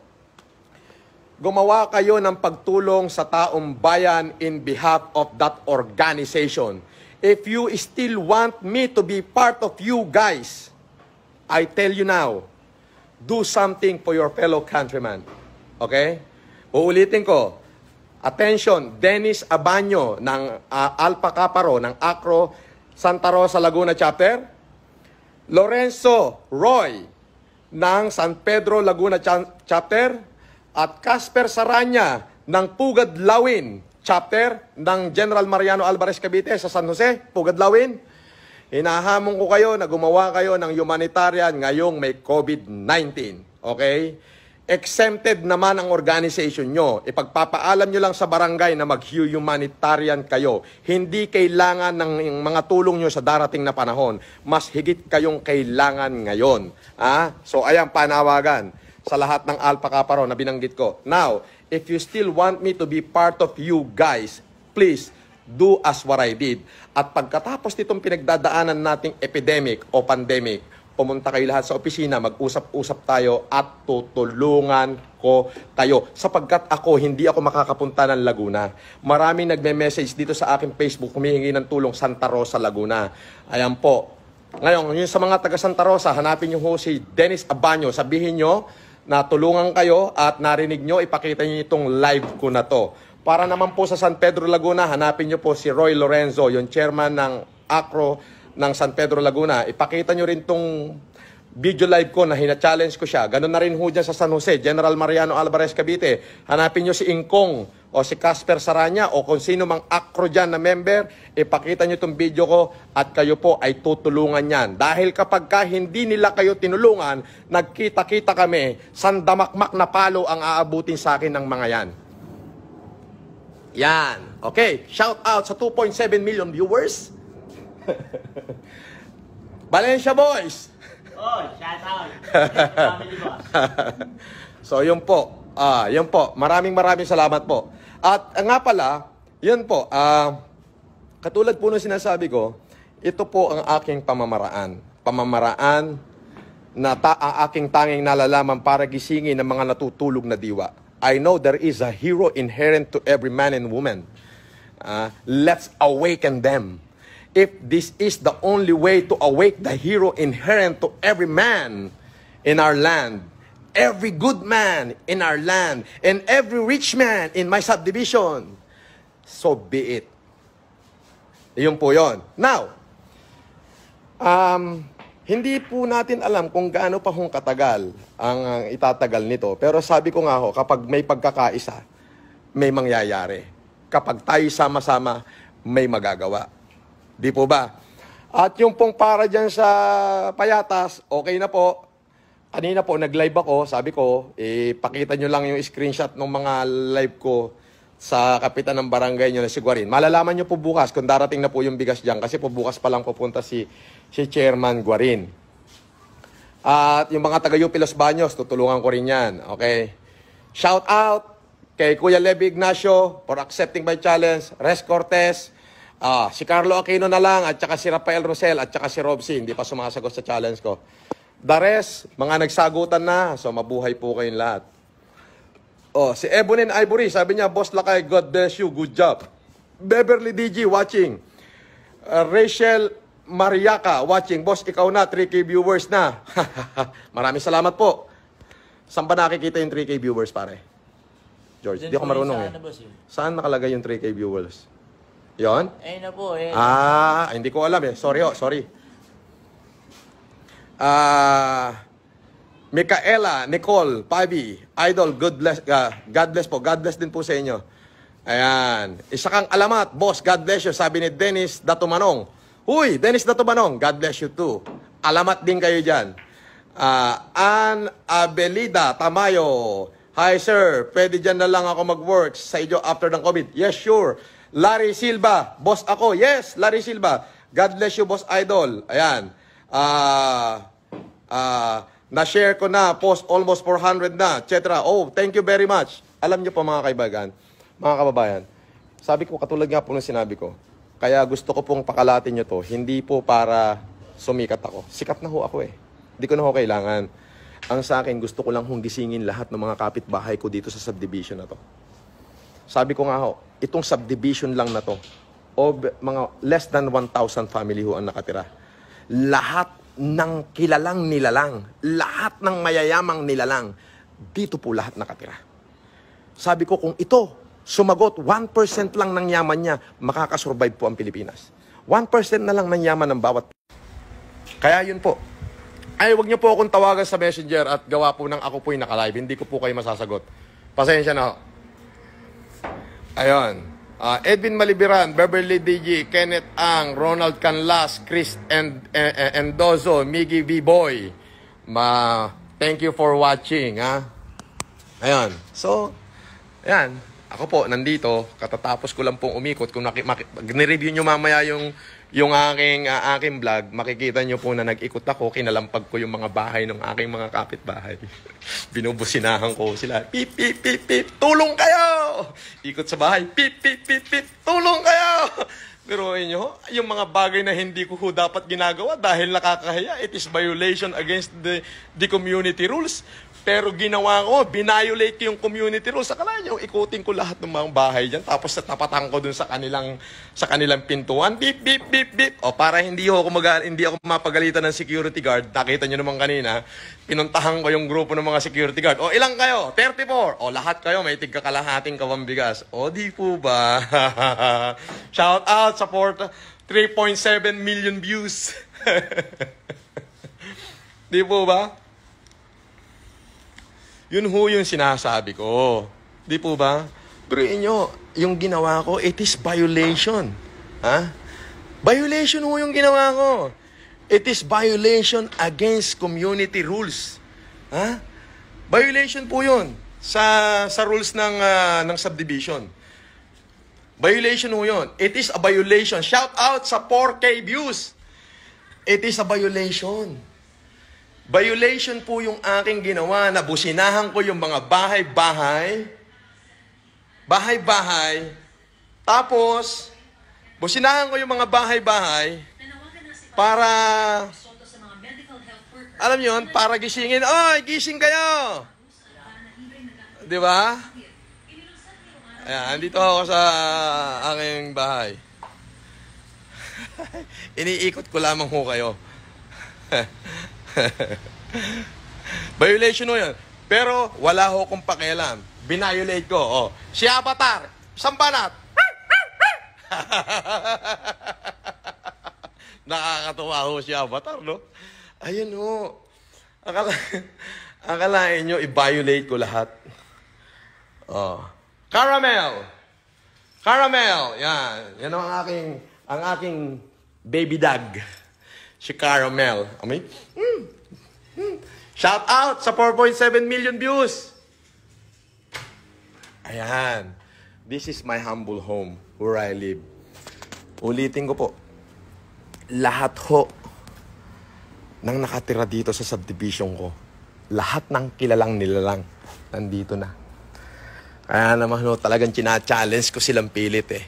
Gumawa kayo ng pagtulong sa taong bayan in behalf of that organization. If you still want me to be part of you guys, I tell you now, do something for your fellow countrymen. Okay? Uulitin ko. Attention, Dennis Abaño ng Alpha Kaparo, ng ACRO, Santa Rosa, Laguna Chapter. Lorenzo Roy ng San Pedro, Laguna Chapter. At Casper Saranya ng Pugad Lawin Chapter ng General Mariano Alvarez Cavite sa San Jose, Pugad Lawin. Hinahamon ko kayo na gumawa kayo ng humanitarian ngayong may COVID-19. Okay? Exempted naman ang organization nyo. Ipagpapaalam nyo lang sa barangay na mag-humanitarian kayo. Hindi kailangan ng mga tulong nyo sa darating na panahon. Mas higit kayong kailangan ngayon. So ayan, panawagan sa lahat ng Alpha Kaparo na binanggit ko. Now, if you still want me to be part of you guys, please do as what I did. At pagkatapos nitong pinagdadaanan nating epidemic o pandemic, pumunta kayo lahat sa opisina, mag-usap-usap tayo at tutulungan ko kayo. Sapagkat hindi ako makakapunta ng Laguna. Maraming nagme-message dito sa aking Facebook, humihingi ng tulong Santa Rosa, Laguna. Ayan po. Ngayon, yung sa mga taga Santa Rosa, hanapin nyo si Dennis Abaño. Sabihin nyo na tulungan kayo at narinig nyo, ipakita nyo itong live ko na to. Para naman po sa San Pedro, Laguna, hanapin nyo po si Roy Lorenzo, yung chairman ng ACRO ng San Pedro, Laguna. Ipakita nyo rin tong video live ko na hina-challenge ko siya. Ganun na rin ho dyan sa San Jose, General Mariano Alvarez Cavite. Hanapin nyo si Ingkong o si Casper Saranya o kung sino mang ACRO dyan na member. Ipakita nyo itong video ko at kayo po ay tutulungan yan. Dahil kapag hindi nila kayo tinulungan, nagkita-kita kami, sandamakmak na palo ang aabutin sa akin ng mga yan. Yan. Okay, shout out sa 2.7 million viewers. Valencia Boys. Oh, shout out. Family boss. So, yun po. Yun po. Maraming salamat po. At nga pala, yun po. Katulad po ng sinasabi ko, ito po ang aking pamamaraan. Pamamaraan na ang aking tanging nalalaman para gisingin ng mga natutulog na diwa. I know there is a hero inherent to every man and woman. Let's awaken them. If this is the only way to awake the hero inherent to every man in our land, every good man in our land, and every rich man in my subdivision, so be it. Yun po yun. Now, hindi po natin alam kung gaano pa hong katagal ang itatagal nito. Pero sabi ko nga ho, kapag may pagkakaisa, may mangyayari. Kapag tayo sama-sama, may magagawa. Di po ba? At yung pong para dyan sa Payatas, okay na po. Kanina po, nag-live ako. Sabi ko, pakita nyo lang yung screenshot ng mga live ko sa kapitan ng barangay nyo na si Guarin. Malalaman nyo po bukas kung darating na po yung bigas dyan. Kasi po bukas pa lang pupunta si Chairman Guarin. At yung mga taga-UP Los Baños, tutulungan ko rin yan. Okay? Shout out kay Kuya Levi Ignacio for accepting my challenge. Res Cortez, si Carlo Aquino na lang, at saka si Rafael Rosel, at saka si Robsy, hindi pa sumasagot sa challenge ko. The rest, mga nagsagutan na, so mabuhay po kayong lahat. Si Ebonin Ivory, sabi niya, Boss Lakay, God bless you, good job. Beverly DG watching. Rachel Mariaca watching. Boss, ikaw na, 3K viewers na. Maraming salamat po. Saan ba nakikita yung 3K viewers, pare? George, di ako marunong eh. Saan nakalagay yung 3K viewers? Yon? Ayun na po eh. Hindi ko alam eh. Sorry. Micaela, Nicole, Pabi, Idol, God bless po. God bless din po sa inyo. Ayan. Isa kang alamat, boss, God bless you. Sabi ni Dennis Datumanong. Huy, Dennis Datumanong, God bless you too. Alamat din kayo dyan. Ann Abelida Tamayo. Hi sir, pwede dyan na lang ako mag-work sa inyo after ng COVID. Yes, sure. Larry Silva, boss ako. Yes, Larry Silva. God bless you, boss idol. Ayan. Na-share ko na, post almost 400 na, etc. Oh, thank you very much. Alam niyo po mga kaibigan, mga kababayan, sabi ko, katulad nga po ng sinabi ko, kaya gusto ko pong pakalatin niyo to, hindi po para sumikat ako. Sikat na ho ako eh. Hindi ko na ho kailangan. Ang sa akin, gusto ko lang hong gisingin lahat ng mga kapitbahay ko dito sa subdivision na to. Sabi ko nga ho, itong subdivision lang na to, o mga less than 1,000 family ho ang nakatira. Lahat ng kilalang nilalang, lahat ng mayayamang nilalang, dito po lahat nakatira. Sabi ko, kung ito, sumagot, 1% lang ng yaman niya, makakasurvive po ang Pilipinas. 1% na lang ng yaman ng bawat. Kaya yun po. Ay, wag niyo po akong tawagan sa messenger at gawa po ng ako po'y naka-live. Hindi ko po kayo masasagot. Pasensya na ho. Ayun. Edwin Malibiran, Beverly DG, Kenneth Ang, Ronald Canlas, Chris Endozo, Miggy V-Boy. Thank you for watching. Ayun. So, ayan. Ako po, nandito. Katatapos ko lang pong umikot. Kung nireview nyo mamaya yung aking vlog, makikita nyo po na nag-ikot ako, kinalampag ko yung mga bahay ng aking mga kapitbahay. Binubusinahan ko sila. Pip, pip, pip, pip, tulong kayo! Ikot sa bahay, pip, pip, pip, pip, tulong kayo! Pero nyo, yung mga bagay na hindi ko dapat ginagawa dahil nakakahiya, it is violation against the community rules. Pero ginawa ko, binayolate ko yung community rules. Akala nyo, ikutin ko lahat ng mga bahay dyan. Tapos tapatan ko dun sa kanilang pintuan. Beep, beep, beep, beep. O para hindi ako mapagalitan ng security guard. Nakita nyo naman kanina, pinuntahan ko yung grupo ng mga security guard. O ilang kayo? 34. O lahat kayo, may tigkakalahating kawambigas. O di po ba? Shout out, support, 3.7 million views. Di po ba? Yun ho yung sinasabi ko. Di po ba? Pero inyo, yung ginawa ko, it is violation. Violation ho yung ginawa ko. It is violation against community rules. Violation po yun sa rules ng subdivision. Violation ho yun. It is a violation. Shout out sa 4K views. It is a violation. Violation po yung aking ginawa na businahan ko yung mga bahay-bahay. Tapos, businahan ko yung mga bahay-bahay para Alam niyo yun, para gisingin. Oy, gising kayo! Di ba? Ayan, andito ako sa aking bahay. Iniikot ko lamang ho kayo. Violation ho yan. Pero wala ho kong pakialam. Binayolate ko. Oh. Si Avatar, sambanat. Nakakatuwa ho si Avatar, no? Ayun ho. Akalain nyo, i-violate ko lahat. Oh. Caramel. Caramel. Yan. Yan ang aking baby dog. Si Caramel. Amoy? Shout out sa 4.7 million views. Ayan. This is my humble home where I live. Ulitin ko po. Lahat ho nang nakatira dito sa subdivision ko, lahat ng kilalang nilalang nandito na. Kaya naman ho, talagang china-challenge ko silang pilit eh.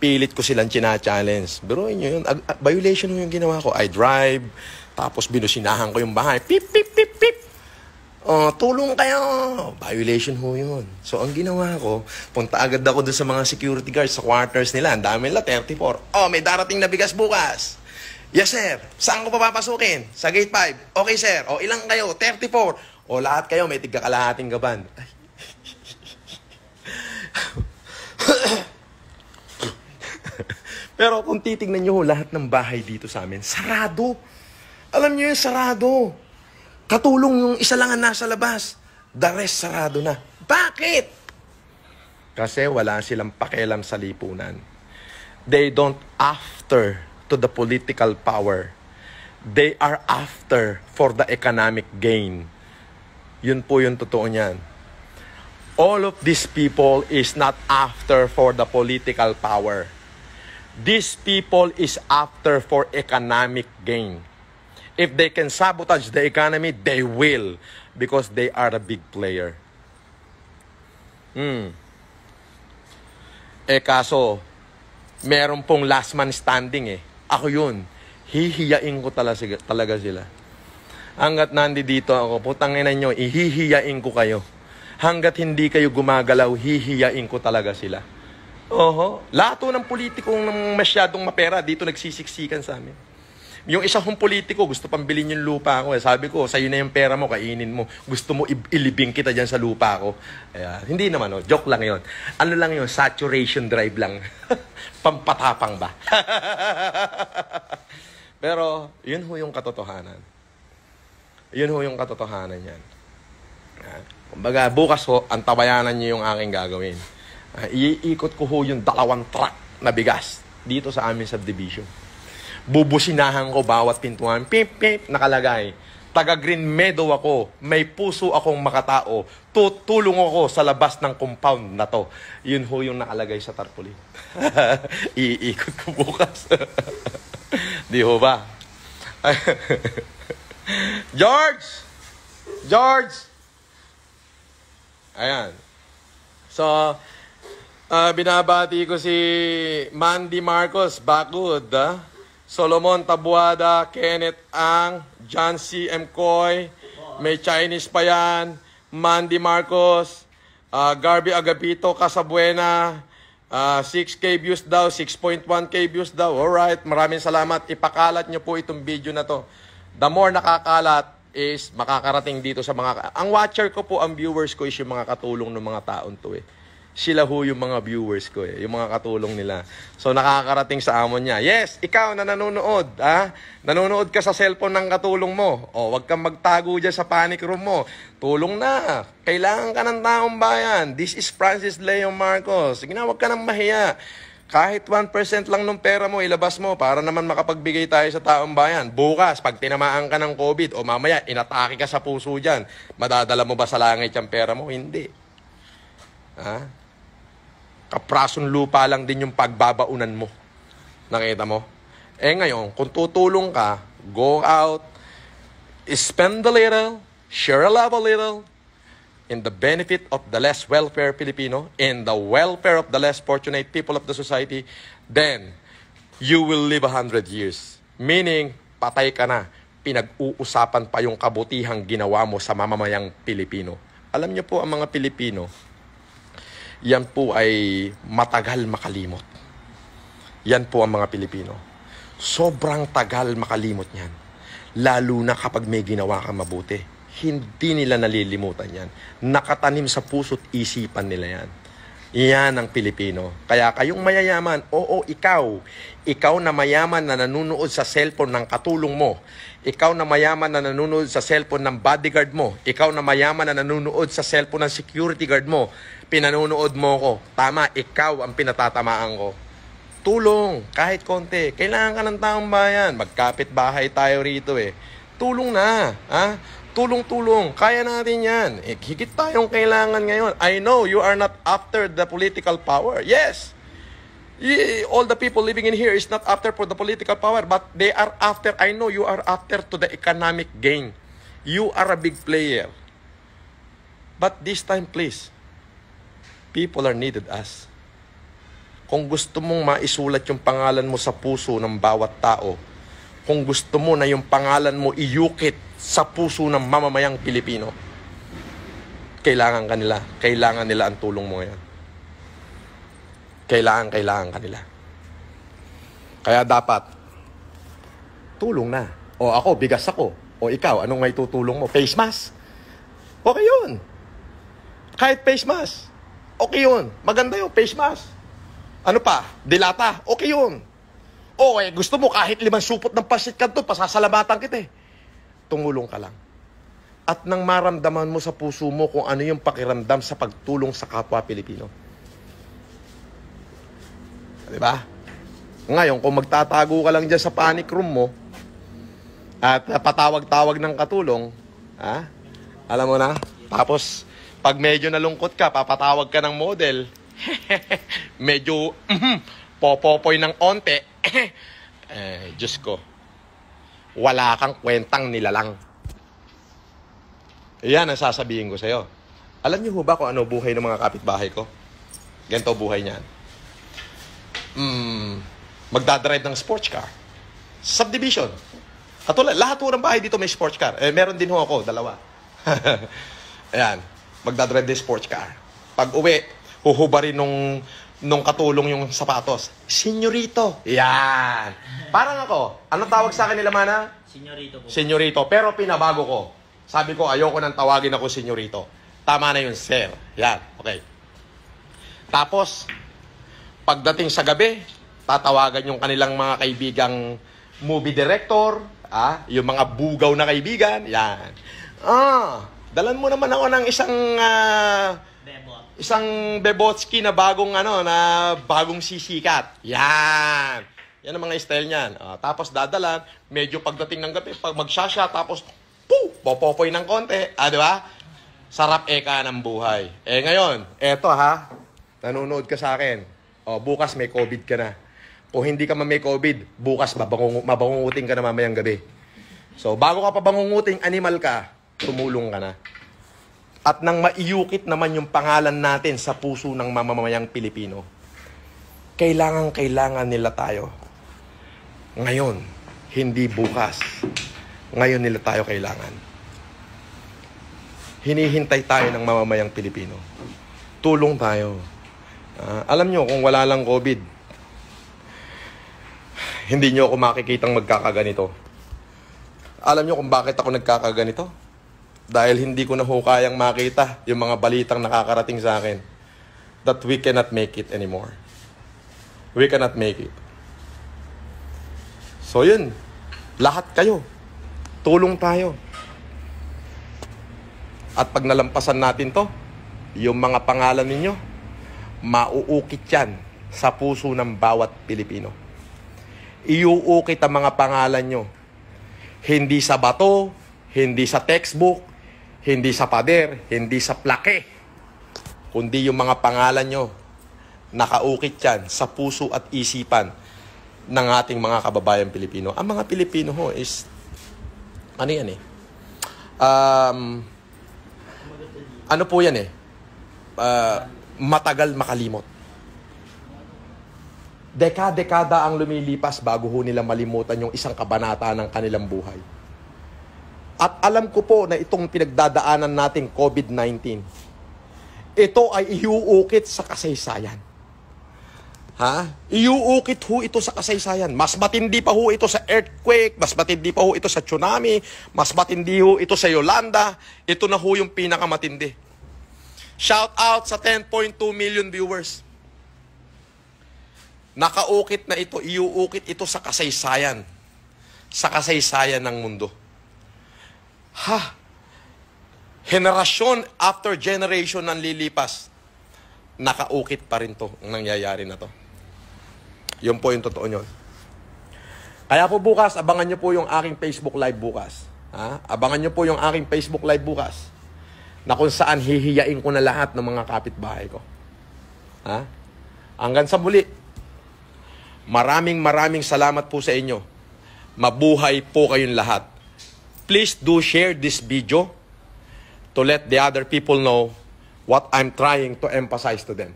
Pilit ko silang china-challenge. Pero inyo yun, violation ho yung ginawa ko. I drive, tapos binusinahan ko yung bahay. Pip, pip, pip, pip. Oh, tulong kayo. Violation ho yun. So, ang ginawa ko, punta agad ako dun sa mga security guards sa quarters nila. Ang dami nila, 34. Oh, may darating na bigas bukas. Yes, sir. Saan ko papapasukin? Sa gate 5. Okay, sir. O, ilang kayo? 34. O, lahat kayo may tigakalahating gaban. Pero kung titignan nyo lahat ng bahay dito sa amin, sarado. Alam nyo yun, sarado. Katulong yung isa lang ang nasa labas. The rest, sarado na. Bakit? Kasi wala silang pakialam sa lipunan. They don't after to the political power. They are after for the economic gain. Yun po yung totoo niyan. All of these people is not after for the political power. These people is after for economic gain. If they can sabotage the economy, they will. Because they are a big player. Kaso, meron pong last man standing eh. Ako yun. Hihiyain ko talaga sila. Hanggat nandito ako, putangin nyo, ihihiyain ko kayo. Hanggat hindi kayo gumagalaw, hihiyain ko talaga sila. Oho. Lahat ng politikong masyadong mapera, dito nagsisiksikan sa amin. Yung isa kong politiko, gusto pang bilhin yung lupa ko. Sabi ko, sa'yo na yung pera mo, kainin mo. Gusto mo ilibing kita dyan sa lupa ko. Hindi naman, joke lang yon. Ano lang yun, saturation drive lang. Pampatapang ba? Pero, yun ho yung katotohanan. Yun ho yung katotohanan yan. Kumbaga, bukas ho, ang tabayanan niyo yung aking gagawin. Iikot ko ho yung 2 truck na bigas dito sa aming subdivision. Bubusinahan ko bawat pintuan. Pip, pip, nakalagay. Taga Green Meadow ako. May puso akong makatao. Tutulong ako sa labas ng compound na to. Yun ho yung nakalagay sa tarpaulin. Iikot ko bukas. Di ho ba? George! George! Ayan. So, binabati ko si Mandy Marcos, Backwood, Solomon Tabuada, Kenneth Ang, John C. M. Coy, may Chinese pa yan, Mandy Marcos, Garby Agapito, Casabuena, 6K views daw, 6.1K views daw. Alright, maraming salamat. Ipakalat nyo po itong video na to. The more nakakalat is makakarating dito sa mga... Ang watcher ko po, ang viewers ko is yung mga katulong ng mga taon to eh. Sila ho yung mga viewers ko eh, yung mga katulong nila. So nakakarating sa amon niya. Yes, ikaw na nanonood, nanonood ka sa cellphone ng katulong mo. O, wag kang magtago dyan sa panic room mo. Tulong na. Kailangan ka ng taong bayan. This is Francis Leo Marcos. Sige na, wag ka nang mahiya. Kahit 1% lang ng pera mo, ilabas mo para naman makapagbigay tayo sa taong bayan. Bukas, pag tinamaan ka ng COVID o mamaya, inatake ka sa puso dyan, madadala mo ba sa langit yung pera mo? Hindi. Kaprasong lupa lang din yung pagbabaunan mo. Nakita mo? Ngayon, kung tutulong ka, go out, spend a little, share a love a little, in the benefit of the less welfare Filipino, in the welfare of the less fortunate people of the society, then you will live 100 years. Meaning, patay ka na. pinag-uusapan pa yung kabutihang ginawa mo sa mamamayang Pilipino. Alam niyo po, ang mga Pilipino, yan po ay matagal makalimot. Yan po ang mga Pilipino. Sobrang tagal makalimot yan. Lalo na kapag may ginawa kang mabuti. Hindi nila nalilimutan yan. Nakatanim sa puso't isipan nila yan. Yan ang Pilipino. Kaya kayong mayayaman, oo, ikaw na mayaman na nanunood sa cellphone ng katulong mo, ikaw na mayaman na nanunood sa cellphone ng bodyguard mo, ikaw na mayaman na nanunood sa cellphone ng security guard mo, pinanonood mo ko, tama, ikaw ang pinatatamaan ko. Tulong, kahit konti. Kailangan ka ng taong bayan. Magkapit bahay tayo rito eh. Tulong na, ha? Tulong-tulong, kaya natin yan. Higit tayong kailangan ngayon. I know you are not after the political power. Yes, all the people living in here is not after for the political power, but they are after, I know you are after to the economic gain. You are a big player. But this time, please, people are needed us. Kung gusto mong maisulat yung pangalan mo sa puso ng bawat tao, kung gusto mo na yung pangalan mo iyukit sa puso ng mamamayang Pilipino, kailangan nila ang tulong mo ngayon. Kailangan kanila. Kaya dapat, tulong na. O ako, bigas ako. O ikaw, anong may tutulong mo? Face mask? Okay yun. Kahit face mask, okay yun. Maganda yun, face mask. Ano pa? Dilata, okay yun. O gusto mo kahit 5 supot ng pasit ka doon, pasasalamatan kita eh. Tumulong ka lang. At nang maramdaman mo sa puso mo kung ano yung pakiramdam sa pagtulong sa kapwa Pilipino. Diba? Ngayon, kung magtatago ka lang dyan sa panic room mo at patawag-tawag ng katulong, alam mo na, tapos pag medyo nalungkot ka, papatawag ka ng model, medyo popopoy ng onte, Diyos ko, wala kang kwentang nilalang. Yan ang sasabihin ko sa'yo. Alam niyo ba kung ano buhay ng mga kapitbahay ko? Ganito buhay niyan. Magdadrive ng sports car. Subdivision. Katulad, lahat po ng bahay dito may sports car. Meron din ho ako, 2. Ayan, magdadrive ng sports car. Pag uwi, huhubarin nung katulong yung sapatos. Senyorito. Yan. Parang ako. Anong tawag sa akin nila, Mana? Senyorito po. Senyorito. Pero pinabago ko. Sabi ko, ayoko nang tawagin ako senyorito. Tama na yun, sir. Yan. Okay. Tapos, pagdating sa gabi, tatawagan yung kanilang mga kaibigang movie director, yung mga bugaw na kaibigan. Yan. Dalan mo naman ako ng isang Bebotski na bagong sisikat. Yan. Yan ang mga style niyan. Tapos dadalan, medyo pagdating ng gabi, pag magsasya, tapos popopoy ng konti. Di ba? Sarap eka ng buhay. Ngayon, eto nanonood ka sa akin. Bukas may COVID ka na. Kung hindi ka may COVID, bukas mabangunguting ka na mamayang gabi. So, bago ka pa bangunguting, animal ka, tumulong ka na. At nang maiyukit naman yung pangalan natin sa puso ng mamamayang Pilipino, kailangan nila tayo. Ngayon, hindi bukas. Ngayon nila tayo kailangan. Hinihintay tayo ng mamamayang Pilipino. Tulong tayo. Alam nyo, kung wala lang COVID, hindi nyo ako makikitang magkakaganito. Alam nyo kung bakit ako nagkakaganito? Dahil hindi ko na kayang makita yung mga balitang nakakarating sa akin that we cannot make it anymore. We cannot make it. So yun, lahat kayo, tulong tayo. At pag nalampasan natin to, yung mga pangalan ninyo, mauukit yan sa puso ng bawat Pilipino. Iuukit ang mga pangalan nyo. Hindi sa bato, hindi sa textbook, hindi sa pader, hindi sa plake, kundi yung mga pangalan nyo, nakaukit yan sa puso at isipan ng ating mga kababayan Pilipino. Ang mga Pilipino ho is, ano po yan matagal makalimot. Dekada ang lumilipas bago ho nila malimutan yung isang kabanata ng kanilang buhay. At alam ko po na itong pinagdadaanan nating COVID-19, ito ay iuukit sa kasaysayan. Ha? Iuukit ho ito sa kasaysayan. Mas matindi pa ho ito sa earthquake, mas matindi pa ho ito sa tsunami, mas matindi ho ito sa Yolanda. Ito na ho yung pinakamatindi. Shout out sa 10.2 million viewers. Nakaukit na ito, iuukit ito sa kasaysayan. Sa kasaysayan ng mundo. Ha? Generasyon after generation ang lilipas. Nakaukit pa rin to, ang nangyayari na to. Yun po yung totoo nyo. Kaya po bukas, abangan nyo po yung aking Facebook Live bukas. Ha? Abangan nyo po yung aking Facebook Live bukas. Na kung saan hihiyain ko na lahat ng mga kapitbahay ko. Ha? Hanggang sa muli. Maraming salamat po sa inyo. Mabuhay po kayong lahat. Please do share this video to let the other people know what I'm trying to emphasize to them.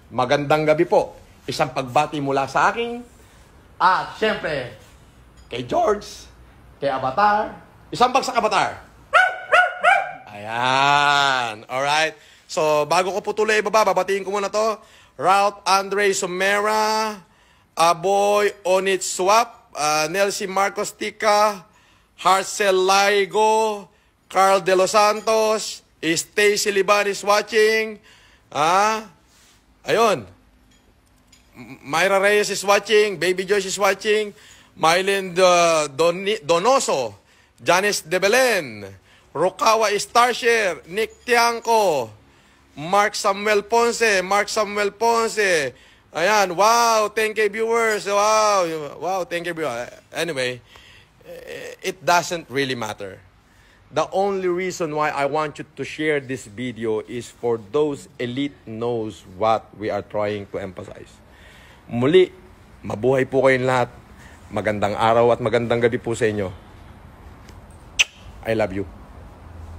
Magandang gabi po. Isang pagbati mula sa akin. At syempre, kay George, kay Avatar. Isang bagsak Avatar. Ayan. Alright. So, bago ko po tuloy ibaba, babatiin ko muna to. Ralph Andre Sumera, Aboy Onit Swap, Nelsie Marcos Tica, Harcel Laigo, Carl De Los Santos, Stacy Liban is watching. Ayun. Myra Reyes is watching. Baby Joyce is watching. Mylene Donoso, Janice De Belen, Rokawa Starshare, Nick Tiangco, Mark Samuel Ponce. Ayan, wow, 10K viewers. Wow, 10K viewers. Anyway, it doesn't really matter. The only reason why I want you to share this video is for those elite knows what we are trying to emphasize. Muli, mabuhay po kayong lahat. Magandang araw at magandang gabi po sa inyo. I love you.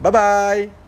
Bye-bye!